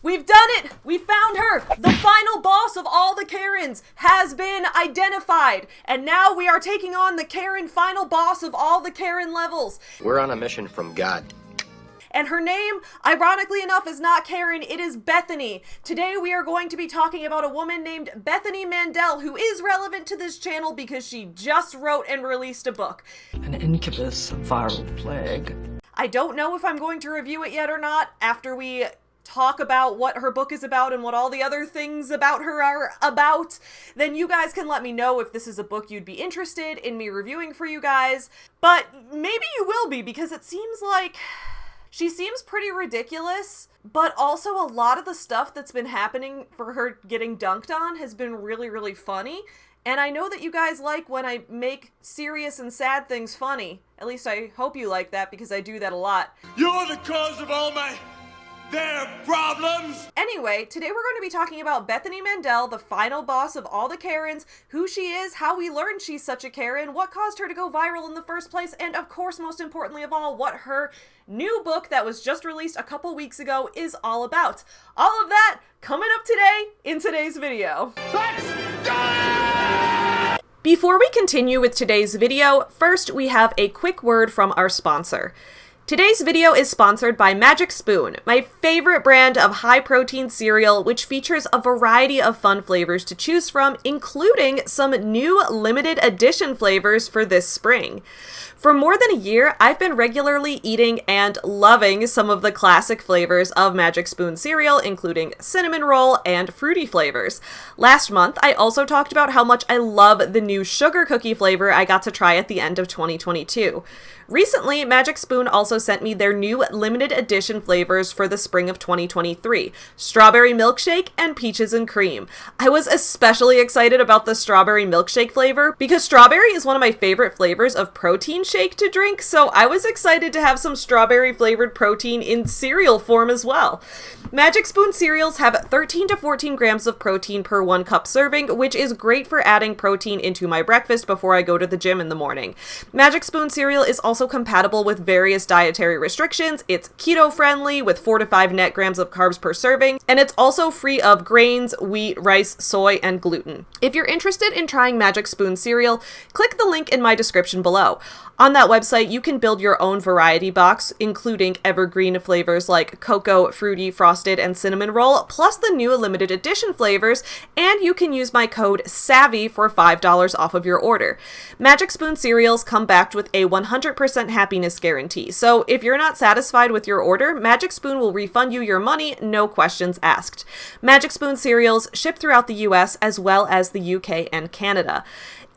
We've done it! We found her! The final boss of all the Karens has been identified, and now we are taking on the Karen final boss of all the Karen levels. We're on a mission from God. And her name, ironically enough, is not Karen, it is Bethany. Today we are going to be talking about a woman named Bethany Mandel, who is relevant to this channel because she just wrote and released a book. An incubus viral plague. I don't know if I'm going to review it yet or not after we talk about what her book is about and what all the other things about her are about. Then you guys can let me know if this is a book you'd be interested in me reviewing for you guys. But maybe you will be, because it seems like she seems pretty ridiculous, but also a lot of the stuff that's been happening for her getting dunked on has been really, really funny. And I know that you guys like when I make serious and sad things funny. At least I hope you like that, because I do that a lot. You're the cause of all their problems! Anyway, today we're going to be talking about Bethany Mandel, the final boss of all the Karens, who she is, how we learned she's such a Karen, what caused her to go viral in the first place, and of course, most importantly of all, what her new book that was just released a couple weeks ago is all about. All of that coming up today in today's video. Let's go! Before we continue with today's video, first we have a quick word from our sponsor. Today's video is sponsored by Magic Spoon, my favorite brand of high-protein cereal, which features a variety of fun flavors to choose from, including some new limited edition flavors for this spring. For more than a year, I've been regularly eating and loving some of the classic flavors of Magic Spoon cereal, including cinnamon roll and fruity flavors. Last month, I also talked about how much I love the new sugar cookie flavor I got to try at the end of 2022. Recently, Magic Spoon also sent me their new limited edition flavors for the spring of 2023, strawberry milkshake and peaches and cream. I was especially excited about the strawberry milkshake flavor because strawberry is one of my favorite flavors of protein shake to drink, so I was excited to have some strawberry flavored protein in cereal form as well. Magic Spoon cereals have 13 to 14 grams of protein per 1 cup serving, which is great for adding protein into my breakfast before I go to the gym in the morning. Magic Spoon cereal is also compatible with various dietary restrictions. It's keto friendly with 4 to 5 net grams of carbs per serving, and it's also free of grains, wheat, rice, soy, and gluten. If you're interested in trying Magic Spoon cereal, click the link in my description below. On that website, you can build your own variety box, including evergreen flavors like cocoa, fruity, frosted, and cinnamon roll, plus the new limited edition flavors, and you can use my code SAVVY for $5 off of your order. Magic Spoon cereals come backed with a 100% happiness guarantee, so if you're not satisfied with your order, Magic Spoon will refund you your money, no questions asked. Magic Spoon cereals ship throughout the US as well as the UK and Canada.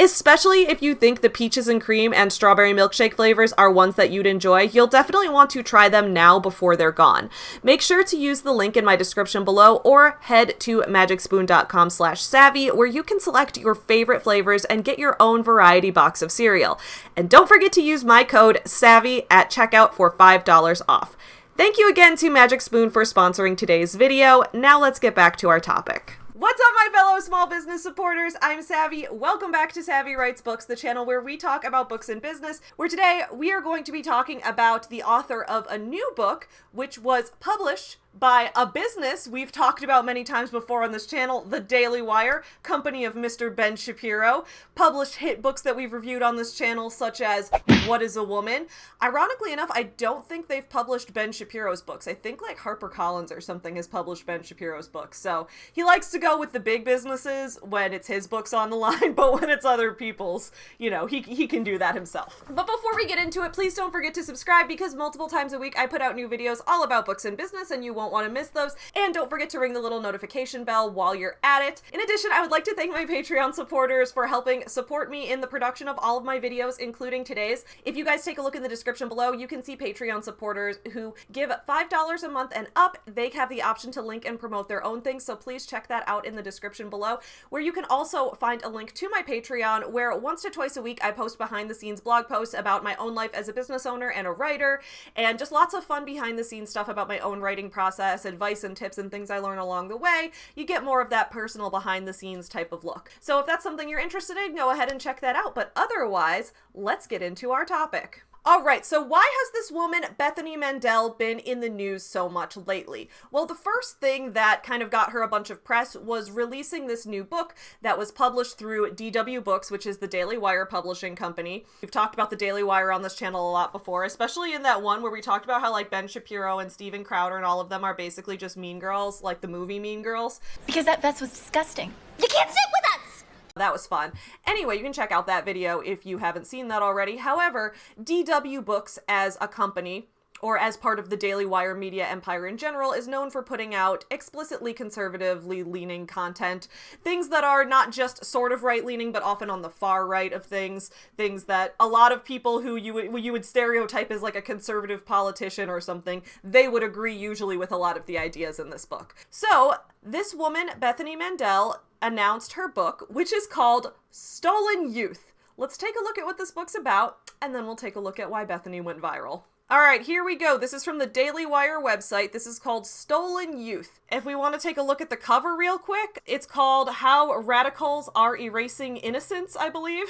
Especially if you think the peaches and cream and strawberry milkshake flavors are ones that you'd enjoy, you'll definitely want to try them now before they're gone. Make sure to use the link in my description below or head to magicspoon.com/savvy where you can select your favorite flavors and get your own variety box of cereal. And don't forget to use my code SAVVY at checkout for $5 off. Thank you again to Magic Spoon for sponsoring today's video. Now let's get back to our topic. What's up, my fellow small business supporters? I'm Savvy. Welcome back to Savvy Writes Books, the channel where we talk about books and business, where today we are going to be talking about the author of a new book, which was published by a business we've talked about many times before on this channel, The Daily Wire, company of Mr. Ben Shapiro, published hit books that we've reviewed on this channel, such as What is a Woman? Ironically enough, I don't think they've published Ben Shapiro's books. I think like HarperCollins or something has published Ben Shapiro's books. So he likes to go with the big businesses when it's his books on the line, but when it's other people's, you know, he can do that himself. But before we get into it, please don't forget to subscribe, because multiple times a week I put out new videos all about books and business, and you won't want to miss those. And don't forget to ring the little notification bell while you're at it. In addition, I would like to thank my Patreon supporters for helping support me in the production of all of my videos, including today's. If you guys take a look in the description below, you can see Patreon supporters who give $5 a month and up. They have the option to link and promote their own things, so please check that out in the description below, where you can also find a link to my Patreon, where once to twice a week I post behind the scenes blog posts about my own life as a business owner and a writer, and just lots of fun behind the scenes stuff about my own writing process, advice and tips and things I learn along the way. You get more of that personal behind the scenes type of look. So if that's something you're interested in, go ahead and check that out. But otherwise, let's get into our topic. All right, so why has this woman, Bethany Mandel, been in the news so much lately? Well, the first thing that kind of got her a bunch of press was releasing this new book that was published through DW Books, which is the Daily Wire publishing company. We've talked about the Daily Wire on this channel a lot before, especially in that one where we talked about how like Ben Shapiro and Steven Crowder and all of them are basically just Mean Girls, like the movie Mean Girls. Because that vest was disgusting. You can't sit with us! That was fun. Anyway, you can check out that video if you haven't seen that already. However, DW Books as a company, or as part of the Daily Wire media empire in general, is known for putting out explicitly conservatively leaning content. Things that are not just sort of right-leaning, but often on the far right of things. Things that a lot of people who you would stereotype as like a conservative politician or something, they would agree usually with a lot of the ideas in this book. So, this woman, Bethany Mandel, announced her book, which is called Stolen Youth. Let's take a look at what this book's about, and then we'll take a look at why Bethany went viral. All right, here we go. This is from the Daily Wire website. This is called Stolen Youth. If we want to take a look at the cover real quick, it's called How Radicals Are Erasing Innocence, I believe.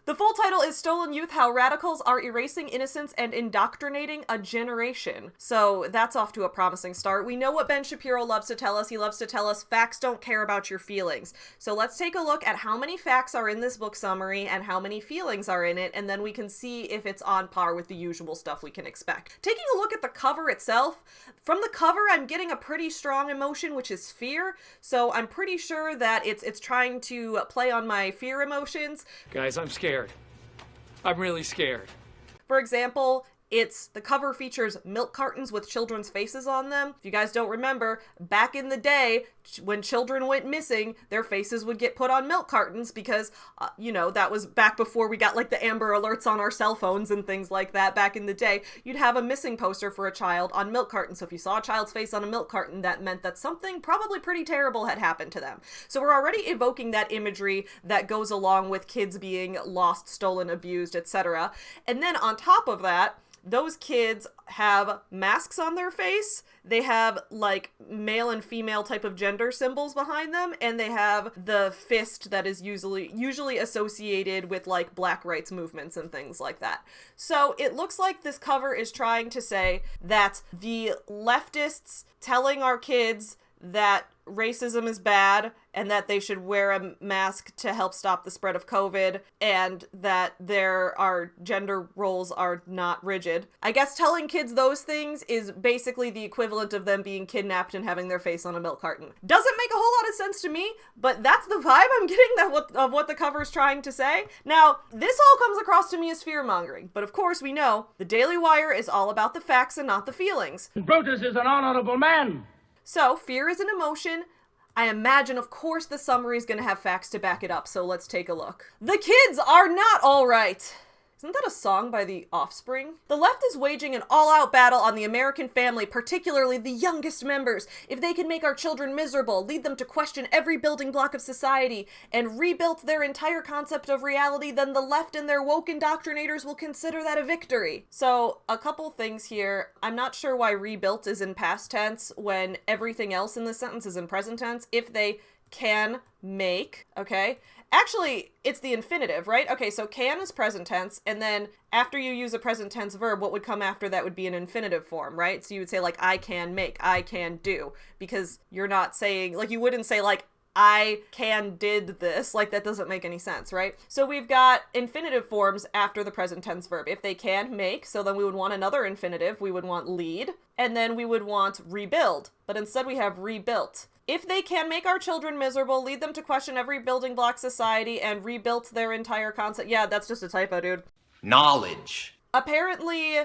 The full title is Stolen Youth, How Radicals Are Erasing Innocence and Indoctrinating a Generation. So that's off to a promising start. We know what Ben Shapiro loves to tell us. He loves to tell us facts don't care about your feelings. So let's take a look at how many facts are in this book summary and how many feelings are in it, and then we can see if it's on par with the usual stuff we can expect. Taking a look at the cover itself, from the cover I'm getting a pretty strong emotion, which is fear. So I'm pretty sure that it's trying to play on my fear emotions. Guys, I'm scared. I'm really scared. For example, the cover features milk cartons with children's faces on them. If you guys don't remember, back in the day, when children went missing, their faces would get put on milk cartons because, that was back before we got like the Amber Alerts on our cell phones and things like that. Back in the day, you'd have a missing poster for a child on milk cartons. So if you saw a child's face on a milk carton, that meant that something probably pretty terrible had happened to them. So we're already evoking that imagery that goes along with kids being lost, stolen, abused, etc. And then on top of that, those kids have masks on their face, they have like male and female type of gender symbols behind them, and they have the fist that is usually associated with like black rights movements and things like that. So it looks like this cover is trying to say that the leftists telling our kids that racism is bad and that they should wear a mask to help stop the spread of COVID and that our gender roles are not rigid. I guess telling kids those things is basically the equivalent of them being kidnapped and having their face on a milk carton. Doesn't make a whole lot of sense to me, but that's the vibe I'm getting of what the cover is trying to say. Now, this all comes across to me as fear-mongering, but of course we know the Daily Wire is all about the facts and not the feelings. Brutus is an honorable man. So, fear is an emotion. I imagine, of course, the summary is going to have facts to back it up, so let's take a look. The kids are not all right. Isn't that a song by The Offspring? The left is waging an all-out battle on the American family, particularly the youngest members. If they can make our children miserable, lead them to question every building block of society, and rebuild their entire concept of reality, then the left and their woke indoctrinators will consider that a victory. So, a couple things here. I'm not sure why rebuilt is in past tense when everything else in this sentence is in present tense. If they can make, okay? Actually, it's the infinitive, right? Okay, so can is present tense, and then after you use a present tense verb, what would come after that would be an infinitive form, right? So you would say, like, I can make, I can do, because you're not saying, like, you wouldn't say, like, I can did this. Like, that doesn't make any sense, right? So we've got infinitive forms after the present tense verb. If they can make, so then we would want another infinitive. We would want lead, and then we would want rebuild, but instead we have rebuilt. If they can make our children miserable, lead them to question every building block society, and rebuilt their entire concept. Yeah, that's just a typo, dude. Knowledge. Apparently,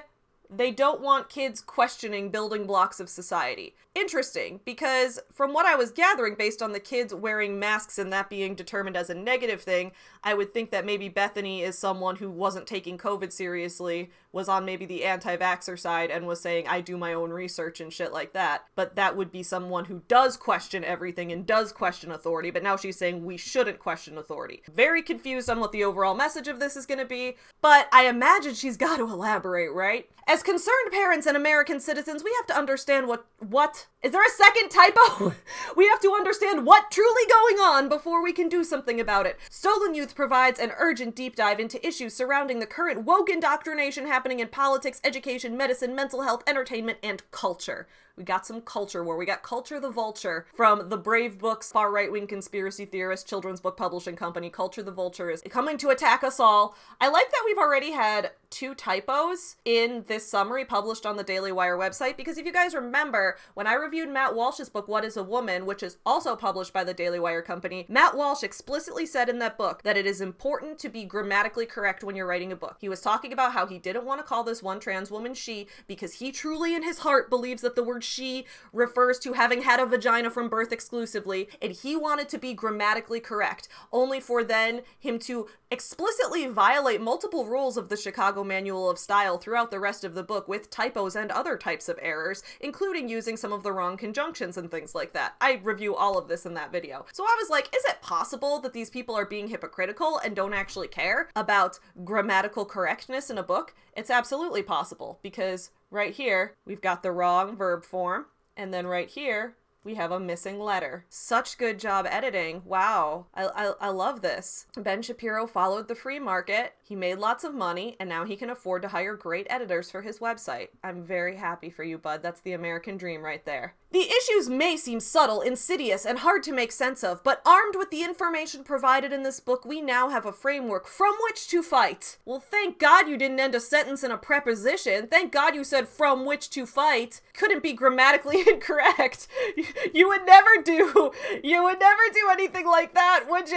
they don't want kids questioning building blocks of society. Interesting, because from what I was gathering based on the kids wearing masks and that being determined as a negative thing, I would think that maybe Bethany is someone who wasn't taking COVID seriously, was on maybe the anti-vaxxer side and was saying, I do my own research and shit like that. But that would be someone who does question everything and does question authority, but now she's saying we shouldn't question authority. Very confused on what the overall message of this is going to be, but I imagine she's got to elaborate, right? As As concerned parents and American citizens, we have to understand what? Is there a second typo? We have to understand what truly going on before we can do something about it. Stolen Youth provides an urgent deep dive into issues surrounding the current woke indoctrination happening in politics, education, medicine, mental health, entertainment, and culture. We got some culture war. We got Culture the Vulture from the Brave Books far right-wing conspiracy theorist children's book publishing company. Culture the Vulture is coming to attack us all. I like that we've already had 2 typos in this summary published on the Daily Wire website, because if you guys remember, when I reviewed Matt Walsh's book, What is a Woman, which is also published by the Daily Wire company, Matt Walsh explicitly said in that book that it is important to be grammatically correct when you're writing a book. He was talking about how he didn't want to call this one trans woman she, because he truly in his heart believes that the word she refers to having had a vagina from birth exclusively, and he wanted to be grammatically correct, only for then him to explicitly violate multiple rules of the Chicago Manual of Style throughout the rest of the book with typos and other types of errors, including using some of the wrong conjunctions and things like that. I review all of this in that video. So I was like, is it possible that these people are being hypocritical and don't actually care about grammatical correctness in a book? It's absolutely possible, because right here, we've got the wrong verb form, and then right here, we have a missing letter. Such good job editing. Wow. I love this. Ben Shapiro followed the free market. He made lots of money, and now he can afford to hire great editors for his website. I'm very happy for you, bud. That's the American dream right there. The issues may seem subtle, insidious, and hard to make sense of, but armed with the information provided in this book, we now have a framework from which to fight. Well, thank God you didn't end a sentence in a preposition. Thank God you said from which to fight. Couldn't be grammatically incorrect. You would never do anything like that, would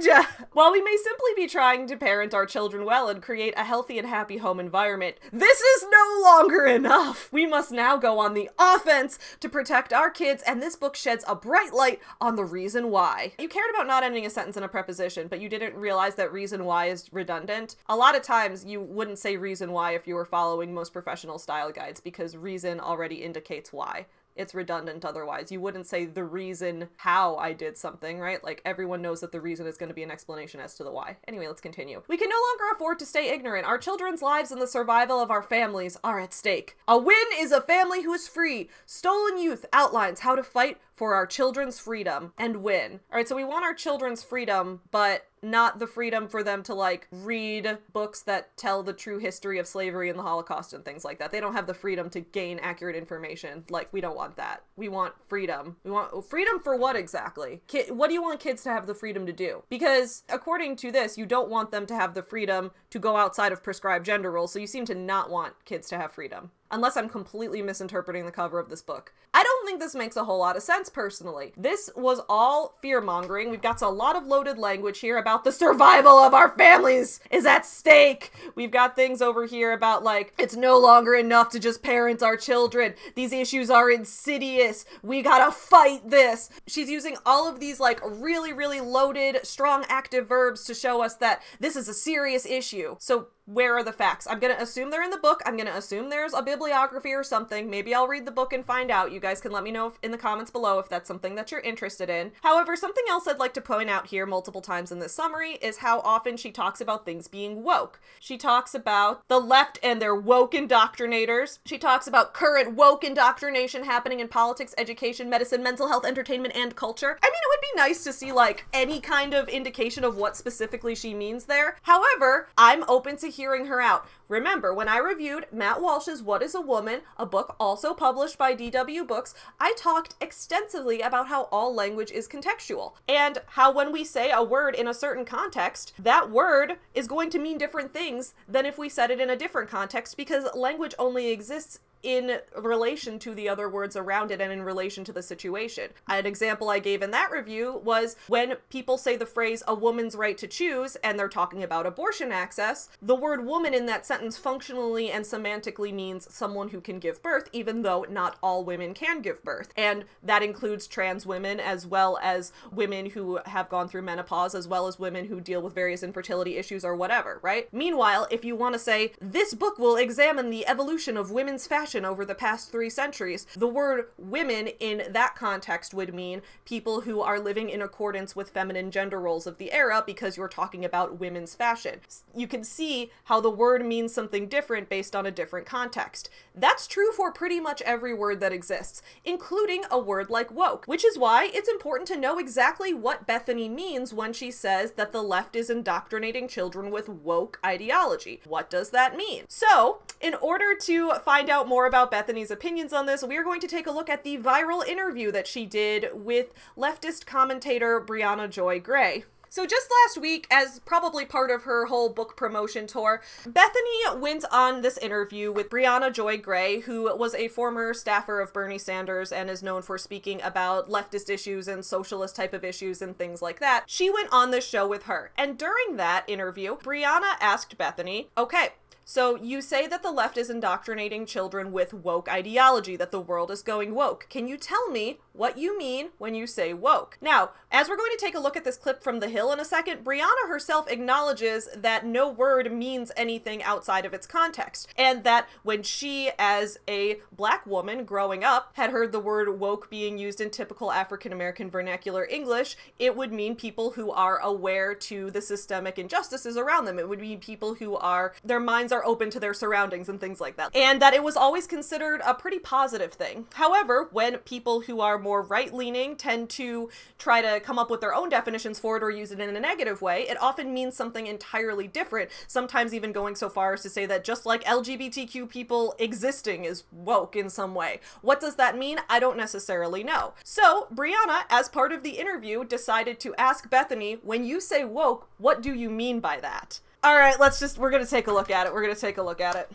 ya? While we may simply be trying to parent our children well and create a healthy and happy home environment, this is no longer enough. We must now go on the offense to protect our kids, and this book sheds a bright light on the reason why. You cared about not ending a sentence in a preposition, but you didn't realize that reason why is redundant. A lot of times you wouldn't say reason why if you were following most professional style guides, because reason already indicates why. It's redundant otherwise. You wouldn't say the reason how I did something, right? Like, everyone knows that the reason is going to be an explanation as to the why. Anyway, let's continue. We can no longer afford to stay ignorant. Our children's lives and the survival of our families are at stake. A win is a family who is free. Stolen Youth outlines how to fight for our children's freedom and win. All right, so we want our children's freedom, but not the freedom for them to, like, read books that tell the true history of slavery and the Holocaust and things like that. They don't have the freedom to gain accurate information. Like, we don't want that. We want freedom. We want freedom for what exactly? What do you want kids to have the freedom to do? Because according to this, you don't want them to have the freedom to go outside of prescribed gender roles, so you seem to not want kids to have freedom. Unless I'm completely misinterpreting the cover of this book. I don't think this makes a whole lot of sense, personally. This was all fear-mongering. We've got a lot of loaded language here about the survival of our families is at stake. We've got things over here about, like, it's no longer enough to just parent our children. These issues are insidious. We gotta fight this. She's using all of these, like, really, really loaded, strong active verbs to show us that this is a serious issue. So where are the facts? I'm gonna assume they're in the book. I'm gonna assume there's a bibliography or something. Maybe I'll read the book and find out. You guys can let me know in the comments below if that's something that you're interested in. However, something else I'd like to point out here multiple times in this summary is how often she talks about things being woke. She talks about the left and their woke indoctrinators. She talks about current woke indoctrination happening in politics, education, medicine, mental health, entertainment, and culture. I mean, it would be nice to see, like, any kind of indication of what specifically she means there. However, I'm open to hearing her out. Remember, when I reviewed Matt Walsh's What is a Woman, a book also published by DW Books, I talked extensively about how all language is contextual, and how when we say a word in a certain context, that word is going to mean different things than if we said it in a different context, because language only exists in relation to the other words around it and in relation to the situation. An example I gave in that review was when people say the phrase a woman's right to choose and they're talking about abortion access, the word woman in that sentence functionally and semantically means someone who can give birth, even though not all women can give birth. And that includes trans women as well as women who have gone through menopause, as well as women who deal with various infertility issues or whatever, right? Meanwhile, if you want to say, this book will examine the evolution of women's fashion over the past 3 centuries, the word women in that context would mean people who are living in accordance with feminine gender roles of the era, because you're talking about women's fashion. You can see how the word means means something different based on a different context. That's true for pretty much every word that exists, including a word like woke, which is why it's important to know exactly what Bethany means when she says that the left is indoctrinating children with woke ideology. What does that mean? So, in order to find out more about Bethany's opinions on this, we are going to take a look at the viral interview that she did with leftist commentator Brianna Joy Gray. So just last week, as probably part of her whole book promotion tour, Bethany went on this interview with Brianna Joy Gray, who was a former staffer of Bernie Sanders and is known for speaking about leftist issues and socialist type of issues and things like that. She went on this show with her, and during that interview, Brianna asked Bethany, okay, so you say that the left is indoctrinating children with woke ideology, that the world is going woke. Can you tell me what you mean when you say woke? Now, as we're going to take a look at this clip from The Hill in a second, Brianna herself acknowledges that no word means anything outside of its context, and that when she, as a black woman growing up, had heard the word woke being used in typical African-American vernacular English, it would mean people who are aware to the systemic injustices around them. It would mean people who are, their minds are open to their surroundings and things like that. And that it was always considered a pretty positive thing. However, when people who are more right-leaning tend to try to come up with their own definitions for it or use it in a negative way, it often means something entirely different, sometimes even going so far as to say that just like LGBTQ people existing is woke in some way. What does that mean? I don't necessarily know. So, Brianna, as part of the interview, decided to ask Bethany, when you say woke, what do you mean by that? All right, we're going to take a look at it.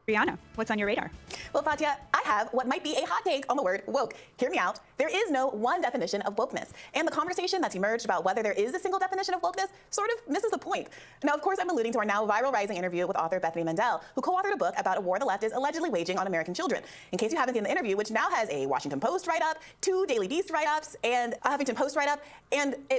Brianna, what's on your radar? Well, Fatya, I have what might be a hot take on the word woke. Hear me out. There is no one definition of wokeness, and the conversation that's emerged about whether there is a single definition of wokeness sort of misses the point. Now, of course, I'm alluding to our now viral rising interview with author Bethany Mandel, who co-authored a book about a war the left is allegedly waging on American children. In case you haven't seen the interview, which now has a Washington Post write-up, 2 Daily Beast write-ups, and a Huffington Post write-up,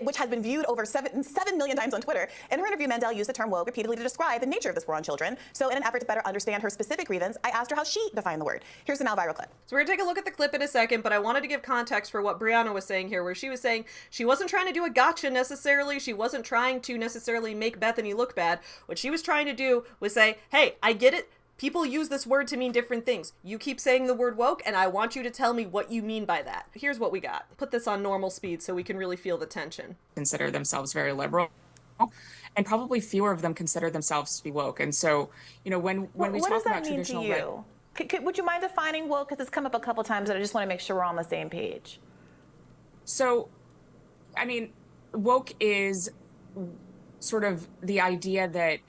which has been viewed over 7 million times on Twitter. In her interview, Mandel used the term woke repeatedly to describe the nature of this war on children. So in an effort to better understand her specific grievance, I asked her how she defined the word. Here's the now viral clip. So we're going to take a look at the clip in a second, but I wanted to give context for what Brianna was saying here, where she was saying she wasn't trying to do a gotcha necessarily. She wasn't trying to necessarily make Bethany look bad. What she was trying to do was say, hey, I get it. People use this word to mean different things. You keep saying the word woke, and I want you to tell me what you mean by that. Here's what we got. Put this on normal speed so we can really feel the tension. Consider themselves very liberal, and probably fewer of them consider themselves to be woke. And so, when we talk about traditional... What does that mean to you? Would you mind defining woke? Because it's come up a couple times, and I just want to make sure we're on the same page. So, woke is sort of the idea that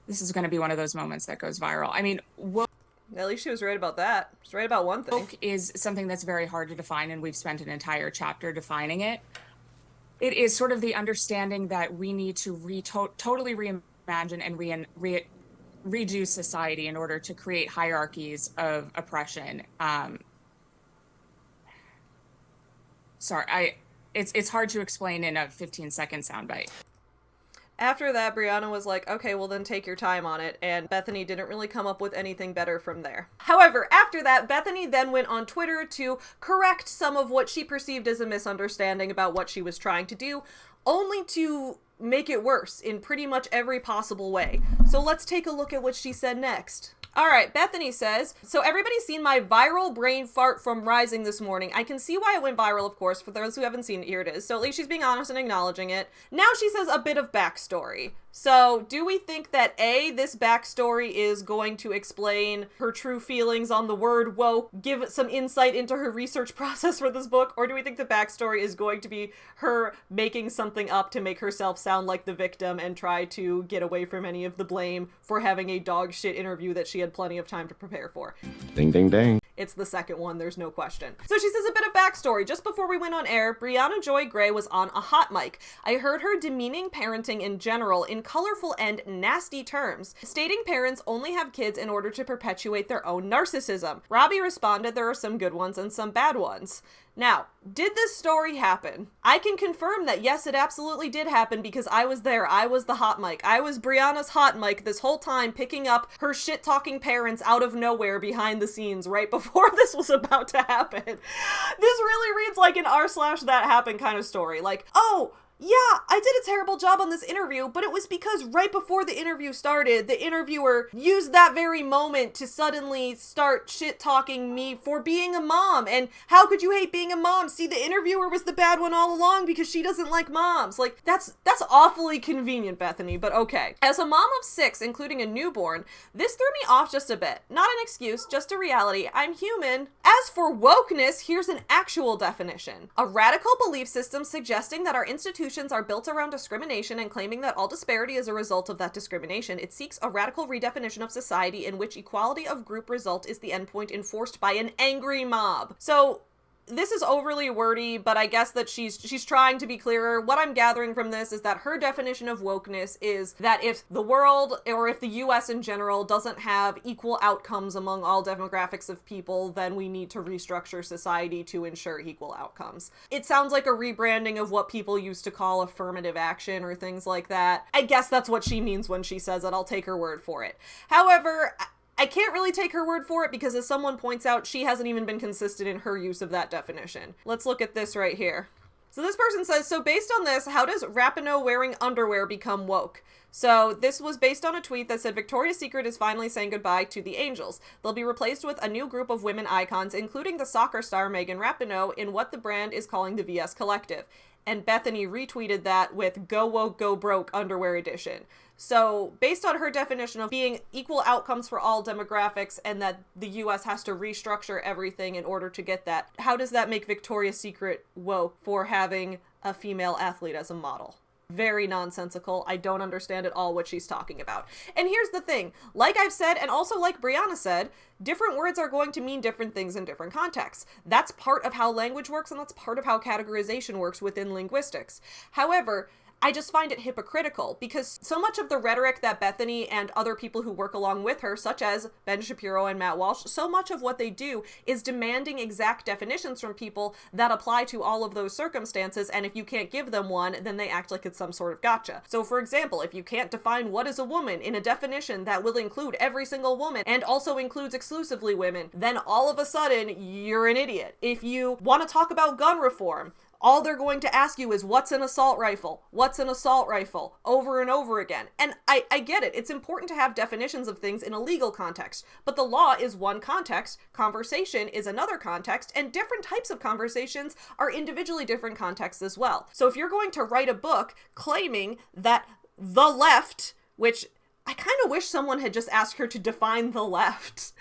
this is going to be one of those moments that goes viral. Woke, at least she was right about that. She's right about one thing. Woke is something that's very hard to define, and we've spent an entire chapter defining it. It is sort of the understanding that we need to totally reimagine and redo society in order to create hierarchies of oppression. It's hard to explain in a 15-second soundbite. After that, Brianna was like, okay, well then take your time on it, and Bethany didn't really come up with anything better from there. However, after that, Bethany then went on Twitter to correct some of what she perceived as a misunderstanding about what she was trying to do, only to make it worse in pretty much every possible way. So let's take a look at what she said next. All right, Bethany says, so everybody's seen my viral brain fart from Rising this morning. I can see why it went viral, of course. For those who haven't seen it, here it is. So at least she's being honest and acknowledging it. Now she says a bit of backstory. So do we think that A, this backstory is going to explain her true feelings on the word woke, give some insight into her research process for this book, or do we think the backstory is going to be her making something up to make herself sound like the victim and try to get away from any of the blame for having a dog shit interview that she had plenty of time to prepare for? Ding, ding, ding. It's the second one, there's no question. So she says a bit of backstory. Just before we went on air, Brianna Joy Gray was on a hot mic. I heard her demeaning parenting in general in colorful and nasty terms, stating parents only have kids in order to perpetuate their own narcissism. Robbie responded, there are some good ones and some bad ones. Now, did this story happen? I can confirm that yes, it absolutely did happen because I was there. I was the hot mic. I was Brianna's hot mic this whole time, picking up her shit-talking parents out of nowhere behind the scenes right before this was about to happen. This really reads like an r/that happened kind of story. Like, oh, yeah, I did a terrible job on this interview, but it was because right before the interview started, the interviewer used that very moment to suddenly start shit-talking me for being a mom. And how could you hate being a mom? See, the interviewer was the bad one all along because she doesn't like moms. Like, that's awfully convenient, Bethany, but okay. As a mom of 6, including a newborn, this threw me off just a bit. Not an excuse, just a reality. I'm human. As for wokeness, here's an actual definition. A radical belief system suggesting that our institutions are built around discrimination and claiming that all disparity is a result of that discrimination. It seeks a radical redefinition of society in which equality of group result is the endpoint enforced by an angry mob. So, this is overly wordy, but I guess that she's trying to be clearer. What I'm gathering from this is that her definition of wokeness is that if the world, or if the US in general, doesn't have equal outcomes among all demographics of people, then we need to restructure society to ensure equal outcomes. It sounds like a rebranding of what people used to call affirmative action or things like that. I guess that's what she means when she says it. I'll take her word for it. However, I can't really take her word for it because, as someone points out, she hasn't even been consistent in her use of that definition. Let's look at this right here. So this person says, so based on this, how does Rapinoe wearing underwear become woke? So this was based on a tweet that said Victoria's Secret is finally saying goodbye to the Angels. They'll be replaced with a new group of women icons, including the soccer star Megan Rapinoe, in what the brand is calling the VS Collective. And Bethany retweeted that with Go Woke, Go Broke Underwear Edition. So, based on her definition of being equal outcomes for all demographics and that the US has to restructure everything in order to get that, how does that make Victoria's Secret woke for having a female athlete as a model? Very nonsensical. I don't understand at all what she's talking about. And here's the thing. Like I've said, and also like Brianna said, different words are going to mean different things in different contexts. That's part of how language works, and that's part of how categorization works within linguistics. However, I just find it hypocritical because so much of the rhetoric that Bethany and other people who work along with her, such as Ben Shapiro and Matt Walsh, so much of what they do is demanding exact definitions from people that apply to all of those circumstances, and if you can't give them one, then they act like it's some sort of gotcha. So for example, if you can't define what is a woman in a definition that will include every single woman and also includes exclusively women, then all of a sudden you're an idiot. If you want to talk about gun reform, all they're going to ask you is, what's an assault rifle? What's an assault rifle? Over and over again. And I get it. It's important to have definitions of things in a legal context, but the law is one context, conversation is another context, and different types of conversations are individually different contexts as well. So if you're going to write a book claiming that the left, which I kind of wish someone had just asked her to define the left.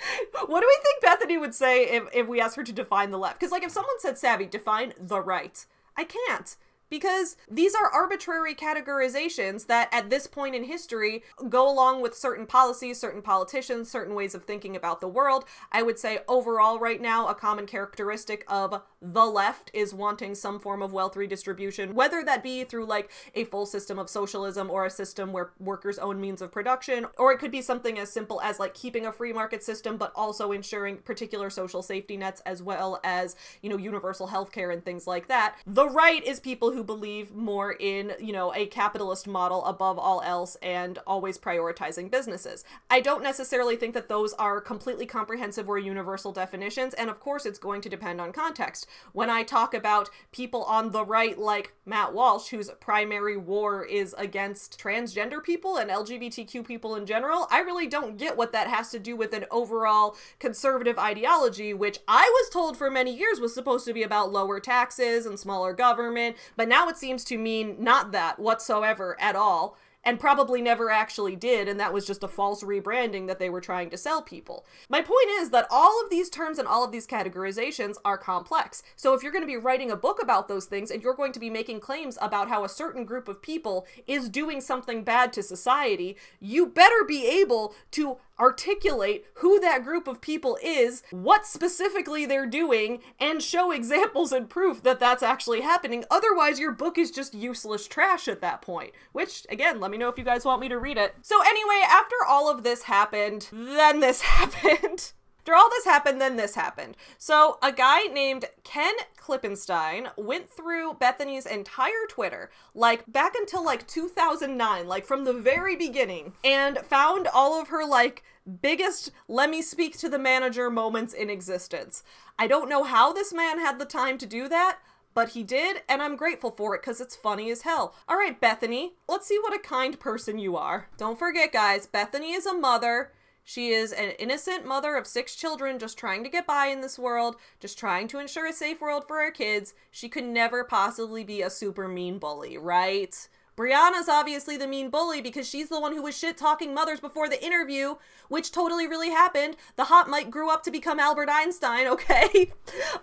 What do we think Bethany would say if we asked her to define the left? Because, like, if someone said, Savvy, define the right, I can't. Because these are arbitrary categorizations that at this point in history go along with certain policies, certain politicians, certain ways of thinking about the world. I would say overall right now, a common characteristic of the left is wanting some form of wealth redistribution, whether that be through like a full system of socialism or a system where workers own means of production, or it could be something as simple as like keeping a free market system, but also ensuring particular social safety nets as well as, you know, universal healthcare and things like that. The right is people who believe more in, you know, a capitalist model above all else and always prioritizing businesses. I don't necessarily think that those are completely comprehensive or universal definitions, and of course it's going to depend on context. When I talk about people on the right like Matt Walsh, whose primary war is against transgender people and LGBTQ people in general, I really don't get what that has to do with an overall conservative ideology, which I was told for many years was supposed to be about lower taxes and smaller government, but now it seems to mean not that whatsoever at all, and probably never actually did, and that was just a false rebranding that they were trying to sell people. My point is that all of these terms and all of these categorizations are complex. So if you're going to be writing a book about those things and you're going to be making claims about how a certain group of people is doing something bad to society, you better be able to articulate who that group of people is, what specifically they're doing, and show examples and proof that that's actually happening. Otherwise, your book is just useless trash at that point. Which, again, let me know if you guys want me to read it. So anyway, after all of this happened, then this happened. After all this happened, then this happened. So a guy named Ken Klippenstein went through Bethany's entire Twitter, like back until like 2009, like from the very beginning, and found all of her like biggest let me speak to the manager moments in existence. I don't know how this man had the time to do that, but he did, and I'm grateful for it because it's funny as hell. All right, Bethany, let's see what a kind person you are. Don't forget, guys, Bethany is a mother. She is an innocent mother of 6 children just trying to get by in this world, just trying to ensure a safe world for her kids. She could never possibly be a super mean bully, right? Brianna's obviously the mean bully because she's the one who was shit-talking mothers before the interview, which totally really happened. The hot mic grew up to become Albert Einstein, okay?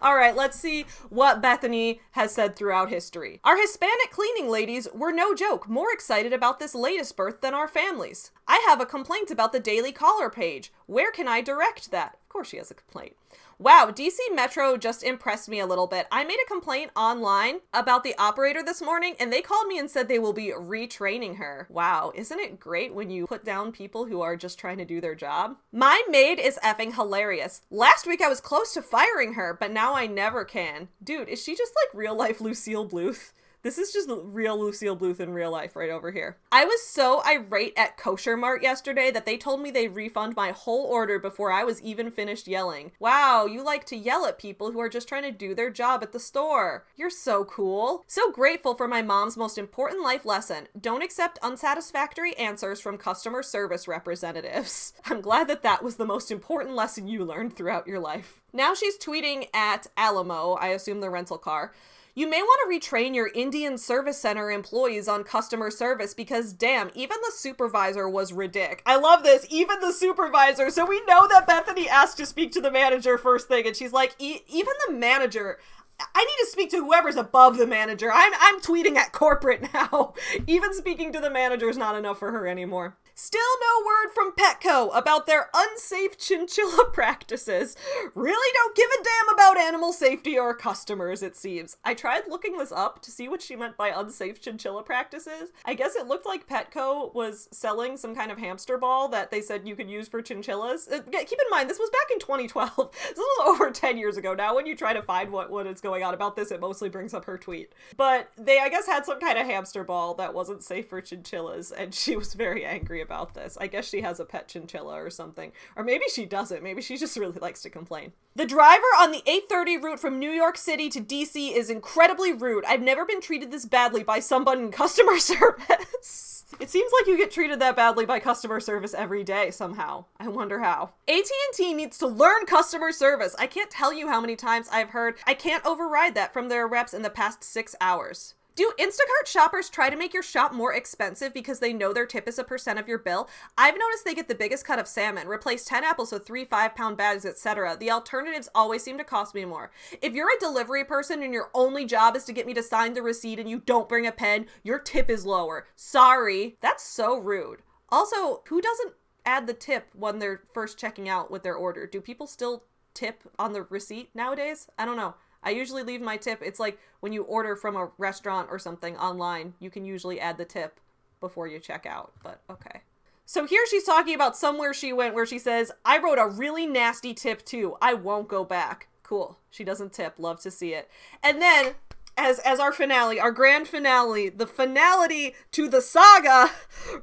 All right, let's see what Bethany has said throughout history. Our Hispanic cleaning ladies were no joke more excited about this latest birth than our families. I have a complaint about the Daily Caller page. Where can I direct that? Of course she has a complaint. Wow, DC Metro just impressed me a little bit. I made a complaint online about the operator this morning, and they called me and said they will be retraining her. Wow, isn't it great when you put down people who are just trying to do their job? My maid is effing hilarious. Last week I was close to firing her, but now I never can. Dude, is she just like real life Lucille Bluth? This is just real Lucille Bluth in real life right over here. I was so irate at Kosher Mart yesterday that they told me they'd refund my whole order before I was even finished yelling. Wow, you like to yell at people who are just trying to do their job at the store. You're so cool. So grateful for my mom's most important life lesson. Don't accept unsatisfactory answers from customer service representatives. I'm glad that that was the most important lesson you learned throughout your life. Now she's tweeting at Alamo, I assume the rental car. You may want to retrain your Indian Service Center employees on customer service because damn, even the supervisor was ridiculous. I love this, even the supervisor. So we know that Bethany asked to speak to the manager first thing, and she's like, even the manager, I need to speak to whoever's above the manager. I'm tweeting at corporate now. Even speaking to the manager is not enough for her anymore. Still no word from Petco about their unsafe chinchilla practices. Really don't give a damn about animal safety or customers, it seems. I tried looking this up to see what she meant by unsafe chinchilla practices. I guess it looked like Petco was selling some kind of hamster ball that they said you could use for chinchillas. Keep in mind, this was back in 2012. This was over 10 years ago. Now when you try to find what is going on about this, it mostly brings up her tweet. But they, I guess, had some kind of hamster ball that wasn't safe for chinchillas, and she was very angry about this. I guess she has a pet chinchilla or something. Or maybe she doesn't. Maybe she just really likes to complain. The driver on the 830 route from New York City to DC is incredibly rude. I've never been treated this badly by someone in customer service. It seems like you get treated that badly by customer service every day somehow. I wonder how. AT&T needs to learn customer service. I can't tell you how many times I've heard, I can't override that from their reps in the past 6 hours. Do Instacart shoppers try to make your shop more expensive because they know their tip is a % of your bill? I've noticed they get the biggest cut of salmon, replace 10 apples with 3 5-pound bags, etc. The alternatives always seem to cost me more. If you're a delivery person and your only job is to get me to sign the receipt and you don't bring a pen, your tip is lower. Sorry. That's so rude. Also, who doesn't add the tip when they're first checking out with their order? Do people still tip on the receipt nowadays? I don't know. I usually leave my tip. It's like when you order from a restaurant or something online, you can usually add the tip before you check out, but okay. So here she's talking about somewhere she went where she says, I wrote a really nasty tip too. I won't go back. Cool. She doesn't tip. Love to see it. And then as our finale, our grand finale, the finality to the saga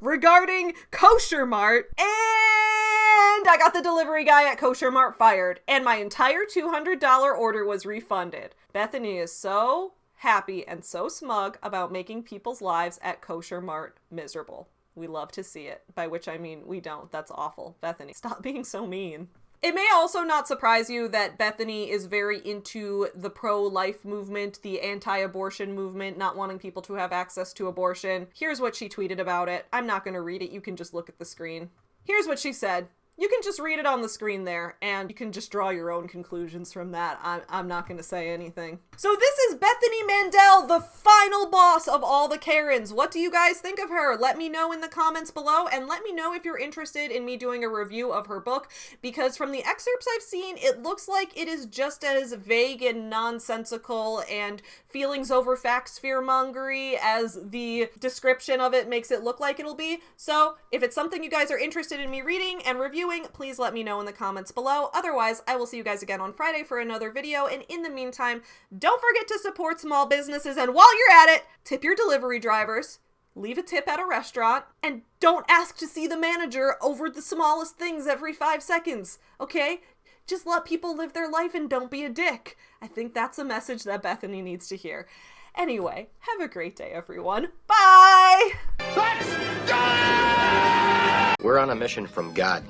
regarding Kosher Mart, and I got the delivery guy at Kosher Mart fired, and my entire $200 order was refunded. Bethany is so happy and so smug about making people's lives at Kosher Mart miserable. We love to see it, by which I mean we don't. That's awful. Bethany, stop being so mean. It may also not surprise you that Bethany is very into the pro-life movement, the anti-abortion movement, not wanting people to have access to abortion. Here's what she tweeted about it. I'm not going to read it. You can just look at the screen. Here's what she said. You can just read it on the screen there, and you can just draw your own conclusions from that. I'm not going to say anything. So this is Bethany Mandel, the final boss of all the Karens. What do you guys think of her? Let me know in the comments below, and let me know if you're interested in me doing a review of her book, because from the excerpts I've seen, it looks like it is just as vague and nonsensical and feelings over facts fearmongery as the description of it makes it look like it'll be. So if it's something you guys are interested in me reading and reviewing, reviewing, please let me know in the comments below. Otherwise, I will see you guys again on Friday for another video, and in the meantime, don't forget to support small businesses, and while you're at it, tip your delivery drivers, leave a tip at a restaurant, and don't ask to see the manager over the smallest things every 5 seconds, okay? Just let people live their life and don't be a dick. I think that's a message that Bethany needs to hear. Anyway, have a great day, everyone. Bye! We're on a mission from God.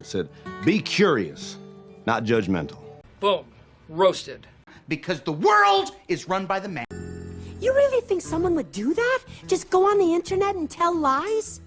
It said, be curious, not judgmental. Boom. Roasted. Because the world is run by the man. You really think someone would do that? Just go on the internet and tell lies?